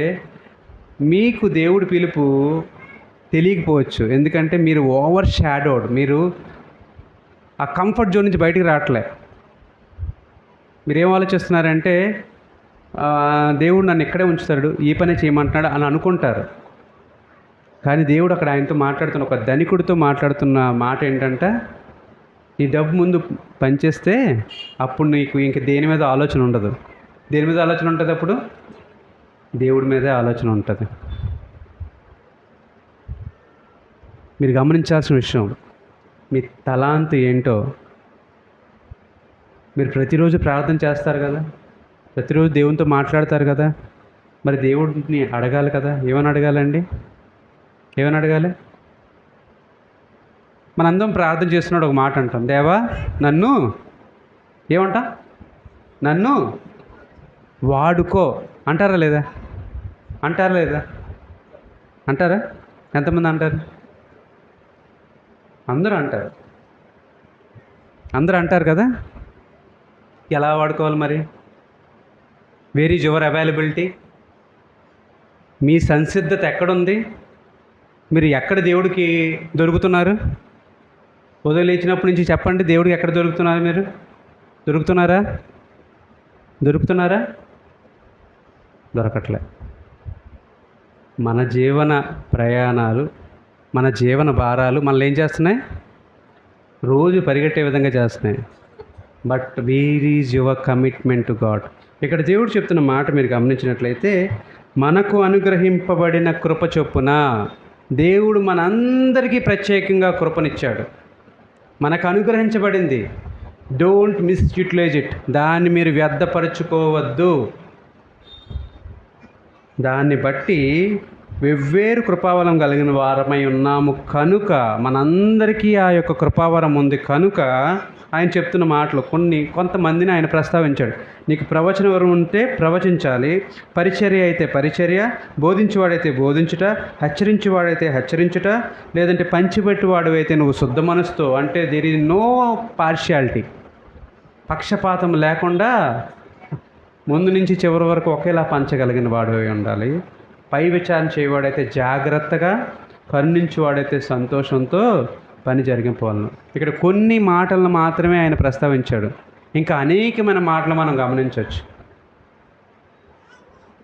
మీకు దేవుడి పిలుపు తెలియకపోవచ్చు. ఎందుకంటే మీరు ఓవర్ షాడోడ్, మీరు ఆ కంఫర్ట్ జోన్ నుంచి బయటికి రావట్లే. మీరేం ఆలోచిస్తున్నారంటే, దేవుడు నన్ను ఇక్కడే ఉంచుతాడు, ఈ పనే చేయమంటున్నాడు అని అనుకుంటారు. కానీ దేవుడు అక్కడ ఆయనతో మాట్లాడుతున్న, ఒక ధనికుడితో మాట్లాడుతున్న మాట ఏంటంటే, ఈ డబ్బు ముందు పనిచేస్తే అప్పుడు నీకు ఇంక దేని మీద ఆలోచన ఉండదు. దేని మీద ఆలోచన ఉంటుంది? అప్పుడు దేవుడి మీదే ఆలోచన ఉంటుంది. మీరు గమనించాల్సిన విషయం, మీ తలాంతు ఏంటో. మీరు ప్రతిరోజు ప్రార్థన చేస్తారు కదా, ప్రతిరోజు దేవునితో మాట్లాడతారు కదా, మరి దేవుడిని అడగాలి కదా. ఏమని అడగాలండి? ఏమని అడగాలి? మనందరం ప్రార్థన చేస్తున్నాడు, ఒక మాట అంటాం, దేవా నన్ను ఏమంటా, నన్ను వాడుకో అంటారా లేదా? అంటారా లేదా? అంటారా? ఎంతమంది అంటారు? అందరూ అంటారు. అందరూ అంటారు కదా. ఎలా వాడుకోవాలి మరి? Where is your availability? మీ సంసిద్ధత ఎక్కడుంది? మీరు ఎక్కడ దేవుడికి దొరుకుతున్నారు? ఉదయం లేచినప్పటి నుంచి చెప్పండి, దేవుడికి ఎక్కడ దొరుకుతున్నారు? మీరు దొరుకుతున్నారా? దొరకట్లే. మన జీవన ప్రయాణాలు, మన జీవన భారాలు మనల్ని ఏం చేస్తున్నాయి? రోజు పరిగెట్టే విధంగా చేస్తున్నాయి. But where is your commitment to God? ఇక్కడ దేవుడు చెప్తున్న మాట మీరు గమనించినట్లయితే, మనకు అనుగ్రహింపబడిన కృప చొప్పున దేవుడు మనందరికీ ప్రత్యేకంగా కృపనిచ్చాడు. మనకు అనుగ్రహించబడింది. Don't misutilise it. దాన్ని మీరు వ్యర్థపరచుకోవద్దు. దాన్ని బట్టి వెవ్వేరు కృపావరం కలిగిన వారమై ఉన్నాము కనుక, మనందరికీ ఆ యొక్క కృపావరం ఉంది కనుక ఆయన చెప్తున్న మాటలు కొంతమందిని ఆయన ప్రస్తావించాడు. నీకు ప్రవచన వరం ఉంటే ప్రవచించాలి, పరిచర్య అయితే పరిచర్య, బోధించేవాడైతే బోధించుట, హెచ్చరించేవాడైతే హెచ్చరించుట, లేదంటే పంచిపెట్టువాడు అయితే నువ్వు శుద్ధ మనసుతో, అంటే దేర్ ఈజ్ నో పార్షియాలిటీ, పక్షపాతం లేకుండా ముందు నుంచి చివరి వరకు ఒకేలా పంచగలిగిన వాడు ఉండాలి. పై విచారణ చేయవాడైతే జాగ్రత్తగా, కరుణించేవాడైతే సంతోషంతో పని జరిగిపోవాలను. ఇక్కడ కొన్ని మాటలను మాత్రమే ఆయన ప్రస్తావించాడు. ఇంకా అనేకమైన మాటలు మనం గమనించవచ్చు.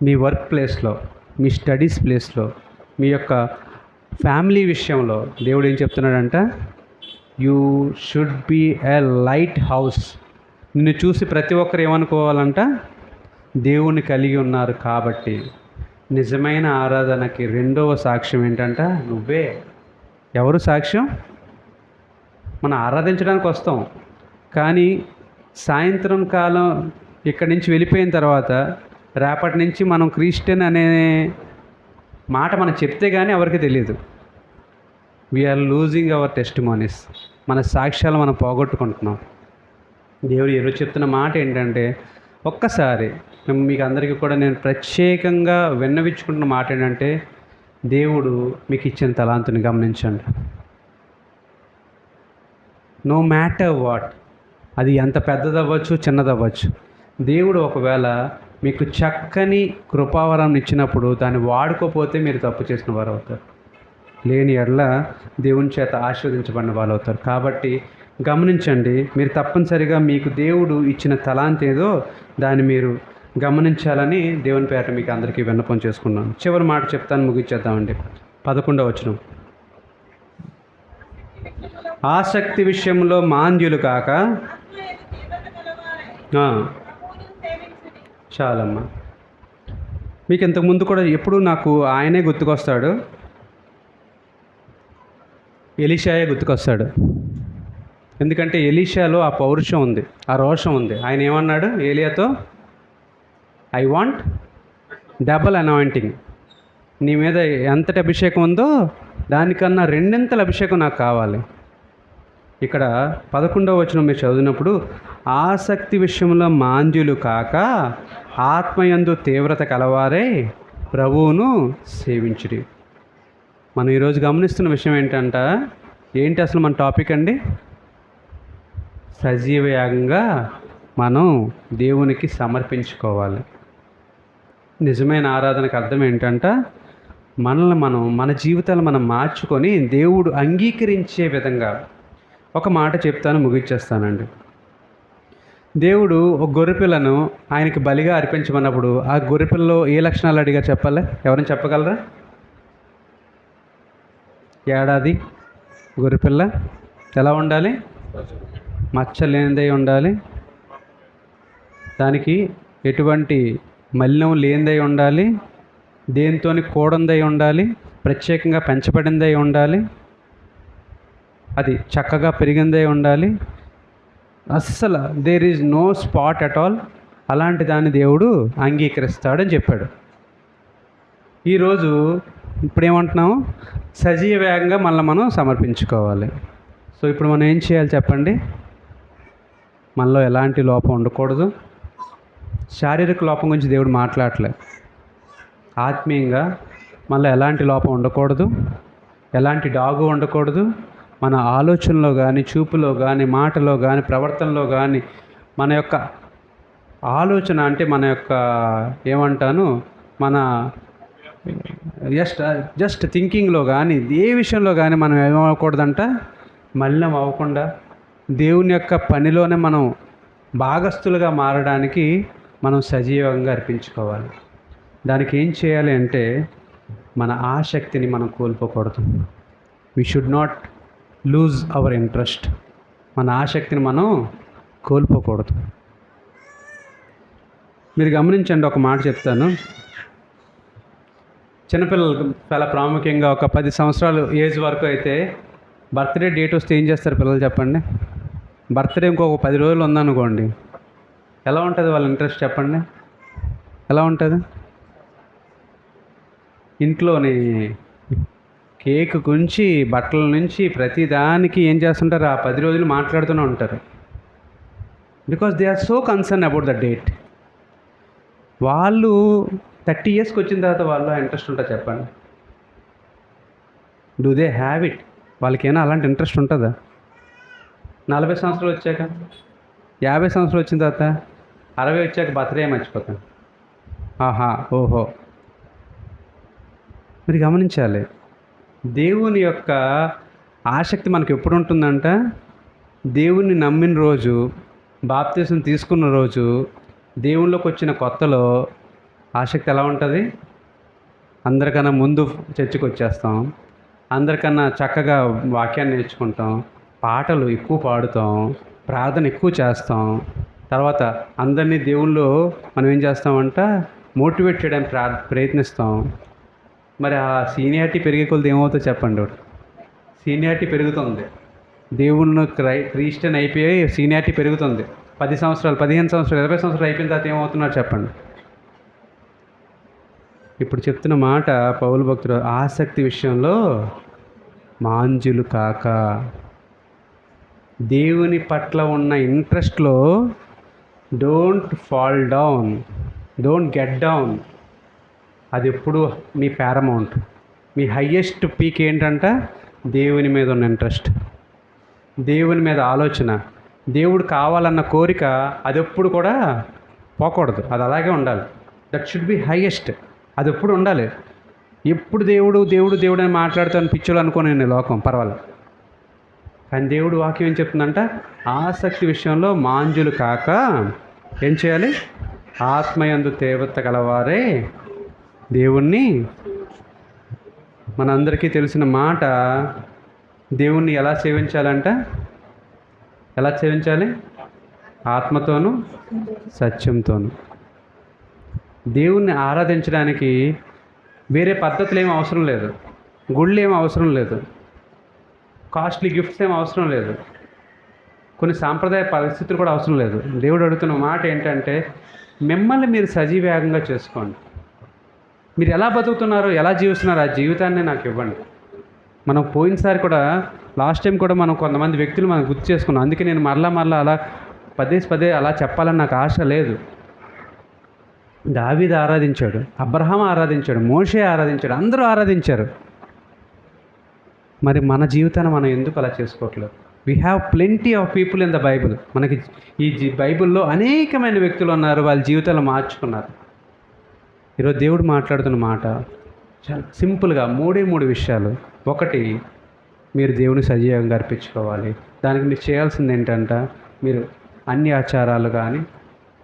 మీ వర్క్ ప్లేస్లో, మీ స్టడీస్ ప్లేస్లో, మీ యొక్క ఫ్యామిలీ విషయంలో దేవుడు ఏం చెప్తున్నాడంట? You should be a lighthouse. నిన్ను చూసి ప్రతి ఒక్కరు ఏమనుకోవాలంట? దేవుని కలిగి ఉన్నారు కాబట్టి. నిజమైన ఆరాధనకి రెండవ సాక్ష్యం ఏంటంట? నువ్వే. ఎవరు సాక్ష్యం? మనం ఆరాధించడానికి వస్తాం, కానీ సాయంత్రం కాలం ఇక్కడి నుంచి వెళ్ళిపోయిన తర్వాత రేపటి నుంచి మనం క్రిస్టియన్ అనే మాట మనం చెప్తే కానీ ఎవరికి తెలియదు. We are losing our testimonies. మన సాక్ష్యాలు మనం పోగొట్టుకుంటున్నాం. దేవుడు ఈరోజు చెప్తున్న మాట ఏంటంటే, ఒక్కసారి మీకు అందరికీ కూడా నేను ప్రత్యేకంగా విన్నవించుకుంటున్న మాట ఏంటంటే, దేవుడు మీకు ఇచ్చిన తలాంతుని గమనించండి. నో మ్యాటర్ వాట్, అది ఎంత పెద్దదవ్వచ్చు చిన్నదవ్వచ్చు, దేవుడు ఒకవేళ మీకు చక్కని కృపావరం ఇచ్చినప్పుడు దాన్ని వాడుకోపోతే మీరు తప్పు చేసిన వారు అవుతారు. లేని ఎడల దేవుని చేత ఆశీర్వదించబడిన వాళ్ళు అవుతారు. కాబట్టి గమనించండి, మీరు తప్పనిసరిగా మీకు దేవుడు ఇచ్చిన తలాంత్ ఏదో దాన్ని మీరు గమనించాలని దేవుని పేట మీకు అందరికీ విన్నపం చేసుకున్నాను. చివరి మాట చెప్తాను, ముగించేద్దామండి. 11వ వచనం. ఆసక్తి విషయంలో మాంద్యులు కాక. చాలమ్మా. మీకు ఇంతకుముందు కూడా ఎప్పుడు నాకు ఆయనే గుర్తుకొస్తాడు, ఎలీషాయే గుర్తుకొస్తాడు. ఎందుకంటే ఎలీషాలో ఆ పౌరుషం ఉంది, ఆ రోషం ఉంది. ఆయన ఏమన్నాడు ఏలియాతో? I want double anointing. నీ మీద ఎంతటి అభిషేకం ఉందో దానికన్నా రెండింతల అభిషేకం నాకు కావాలి. ఇక్కడ 11వ వచనం మీరు చదివినప్పుడు, ఆసక్తి విషయంలో మాంద్యులు కాక ఆత్మయందు తీవ్రత కలవారే ప్రభువును సేవించుడి. మనం ఈరోజు గమనిస్తున్న విషయం ఏంటి అసలు మన టాపిక్ అండి? సజీవ యాగంగా మనం దేవునికి సమర్పించుకోవాలి. నిజమైన ఆరాధనకు అర్థం ఏంటంట? మన జీవితాలు మనం మార్చుకొని దేవుడు అంగీకరించే విధంగా. ఒక మాట చెప్తాను, ముగించేస్తానండి. దేవుడు ఒక గొర్రెపిల్లను ఆయనకి బలిగా అర్పించమన్నప్పుడు ఆ గొర్రెపిల్లలో ఏ లక్షణాలు అడిగారు చెప్పాలి? ఎవరైనా చెప్పగలరా? ఏడాది గొర్రెపిల్ల ఎలా ఉండాలి? మచ్చ లేనిదై ఉండాలి, దానికి ఎటువంటి మలినం లేనిదై ఉండాలి, దేనితోని కూడందై ఉండాలి, ప్రత్యేకంగా పెంచబడిందై ఉండాలి, అది చక్కగా పెరిగిందై ఉండాలి, అస్సలు there is no spot at all. అలాంటి దాన్ని దేవుడు అంగీకరిస్తాడని చెప్పాడు. ఈరోజు ఇప్పుడేమంటున్నాము? సజీవ వేగంగా మనం సమర్పించుకోవాలి. సో ఇప్పుడు మనం ఏం చేయాలి చెప్పండి? మనలో ఎలాంటి లోపం ఉండకూడదు. శారీరక లోపం గురించి దేవుడు మాట్లాడలేదు. ఆత్మీయంగా మనలో ఎలాంటి లోపం ఉండకూడదు, ఎలాంటి డాగు ఉండకూడదు. మన ఆలోచనలో కానీ, చూపులో కానీ, మాటలో కానీ, ప్రవర్తనలో కానీ, మన యొక్క ఆలోచన అంటే మన యొక్క మన జస్ట్ థింకింగ్లో కానీ, ఏ విషయంలో కానీ మనం ఏమవ్వకూడదంట? మలినం అవ్వకుండా దేవుని యొక్క పనిలోనే మనం భాగస్థులుగా మారడానికి మనం సజీవంగా అర్పించుకోవాలి. దానికి ఏం చేయాలి అంటే, మన ఆసక్తిని మనం కోల్పోకూడదు. We should not lose our interest. మన ఆసక్తిని మనం కోల్పోకూడదు. మీరు గమనించండి, ఒక మాట చెప్తాను. చిన్నపిల్లలకు చాలా ప్రాముఖ్యంగా ఒక 10 సంవత్సరాలు ఏజ్ వరకు అయితే బర్త్డే డేట్ వస్తే ఏం చేస్తారు పిల్లలు చెప్పండి? బర్త్డే ఇంకొక 10 రోజులు ఉందనుకోండి, ఎలా ఉంటుంది వాళ్ళ ఇంట్రెస్ట్ చెప్పండి? ఎలా ఉంటుంది? ఇంట్లోని కేక్ గురించి, బట్టల నుంచి ప్రతి దానికి ఏం చేస్తుంటారు? ఆ 10 రోజులు మాట్లాడుతూనే ఉంటారు. Because they are so concern about the date. వాళ్ళు 30 ఇయర్స్కి వచ్చిన తర్వాత వాళ్ళు ఇంట్రెస్ట్ ఉంటుందా చెప్పండి? Do they have it? వాళ్ళకైనా అలాంటి ఇంట్రెస్ట్ ఉంటుందా? 40 సంవత్సరాలు వచ్చాక, 50 సంవత్సరాలు వచ్చిన తర్వాత, 60 వచ్చాక బర్త్డే మర్చిపోతాను. ఆహా, ఓహో. మీరు గమనించాలి, దేవుని యొక్క ఆసక్తి మనకు ఎప్పుడు ఉంటుందంట? దేవుణ్ణి నమ్మిన రోజు, బాప్తీసం తీసుకున్న రోజు, దేవుళ్ళకి వచ్చిన కొత్తలో ఆసక్తి ఎలా ఉంటుంది? అందరికన్నా ముందు చర్చికి వచ్చేస్తాం, అందరికన్నా చక్కగా వాక్యాన్ని నేర్చుకుంటాం, పాటలు ఎక్కువ పాడుతాం, ప్రార్థన ఎక్కువ చేస్తాం. తర్వాత అందరినీ దేవుళ్ళు మనం ఏం చేస్తామంట? మోటివేట్ చేయడానికి ప్రయత్నిస్తాం. మరి ఆ సీనియారిటీ పెరిగే కొలది ఏమవుతుందో చెప్పండి? సీనియారిటీ పెరుగుతుంది. దేవుళ్ళు క్రిస్టియన్ అయిపోయి సీనియారిటీ పెరుగుతుంది. 10 సంవత్సరాలు, 15 సంవత్సరాలు, 20 సంవత్సరాలు అయిపోయిన తర్వాత ఏమవుతున్నారు చెప్పండి? ఇప్పుడు చెప్తున్న మాట పౌలు భక్తుడు, ఆసక్తి విషయంలో మాంజులు కాక, దేవుని పట్ల ఉన్న ఇంట్రెస్ట్లో don't fall down, don't get down. అది ఎప్పుడు మీ పారమౌంట్, మీ హయ్యెస్ట్ పీక్ ఏంటంట? దేవుని మీద ఉన్న ఇంట్రెస్ట్, దేవుని మీద ఆలోచన, దేవుడు కావాలన్న కోరిక, అది ఎప్పుడు కూడా పోకూడదు, అది అలాగే ఉండాలి. That should be highest. అది ఎప్పుడు ఉండాలి. ఎప్పుడు దేవుడు దేవుడు దేవుడు అని మాట్లాడుతాను పిచ్చోళ్ళు అనుకోని నేను లోకం పర్వాలేదు. కానీ దేవుడు వాక్యం ఏం చెప్తుందంట? ఆసక్తి విషయంలో మాంజులు కాక ఏం చేయాలి? ఆత్మయందు తీవ్రత గలవారే దేవుణ్ణి. మనందరికీ తెలిసిన మాట, దేవుణ్ణి ఎలా సేవించాలంట? ఎలా సేవించాలి? ఆత్మతోనూ సత్యంతోనూ. దేవుణ్ణి ఆరాధించడానికి వేరే పద్ధతులు ఏమి అవసరం లేదు, గుళ్ళు ఏమి అవసరం లేదు, కాస్ట్లీ గిఫ్ట్స్ ఏమి అవసరం లేదు, కొన్ని సాంప్రదాయ పరిస్థితులు కూడా అవసరం లేదు. దేవుడు అడుగుతున్న మాట ఏంటంటే, మిమ్మల్ని మీరు సజీవంగా చేసుకోండి. మీరు ఎలా బతుకుతున్నారో, ఎలా జీవిస్తున్నారో ఆ జీవితాన్ని నాకు ఇవ్వండి. మనం పోయినసారి కూడా, లాస్ట్ టైం కూడా మనం కొంతమంది వ్యక్తులు మనం గుర్తు చేసుకున్నాం. అందుకే నేను మరలా అలా పదే అలా చెప్పాలని నాకు ఆశ లేదు. దావీదు ఆరాధించాడు, అబ్రహాం ఆరాధించాడు, మోషే ఆరాధించాడు, అందరూ ఆరాధించారు. మరి మన జీవితాన్ని మనం ఎందుకు అలా చేసుకోవట్లేదు? We have plenty of people in the Bible. మనకి ఈ బైబిల్లో అనేకమైన వ్యక్తులు ఉన్నారు, వాళ్ళ జీవితాలు మార్చుకున్నారు. ఈరోజు దేవుడు మాట్లాడుతున్న మాట చాలా సింపుల్గా 3 విషయాలు. ఒకటి, మీరు దేవుని సజీవంగా అర్పించుకోవాలి. దానికి మీరు చేయాల్సింది ఏంటంట? మీరు అన్ని ఆచారాలు కానీ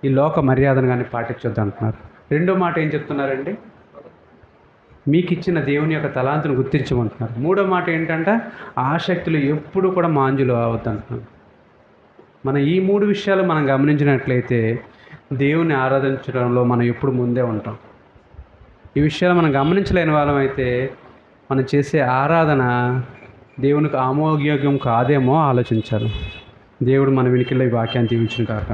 ఈ లోక మర్యాదను కానీ పాటించొద్దు అంటున్నారు. రెండో మాట ఏం చెప్తున్నారండి? మీకు ఇచ్చిన దేవుని యొక్క తలాంతును గుర్తించమంటున్నారు. మూడో మాట ఏంటంటే, ఆసక్తులు ఎప్పుడు కూడా మాంజులు అవద్దు అంటున్నారు. మన ఈ 3 విషయాలు మనం గమనించినట్లయితే దేవుని ఆరాధించడంలో మనం ఎప్పుడు ముందే ఉంటాం. ఈ విషయాలు మనం గమనించలేని వాళ్ళం అయితే మనం చేసే ఆరాధన దేవునికి ఆమోయోగ్యం కాదేమో ఆలోచించాలి. దేవుడు మన వినికిల్లో ఈ వాక్యాన్ని దీవించును కాక.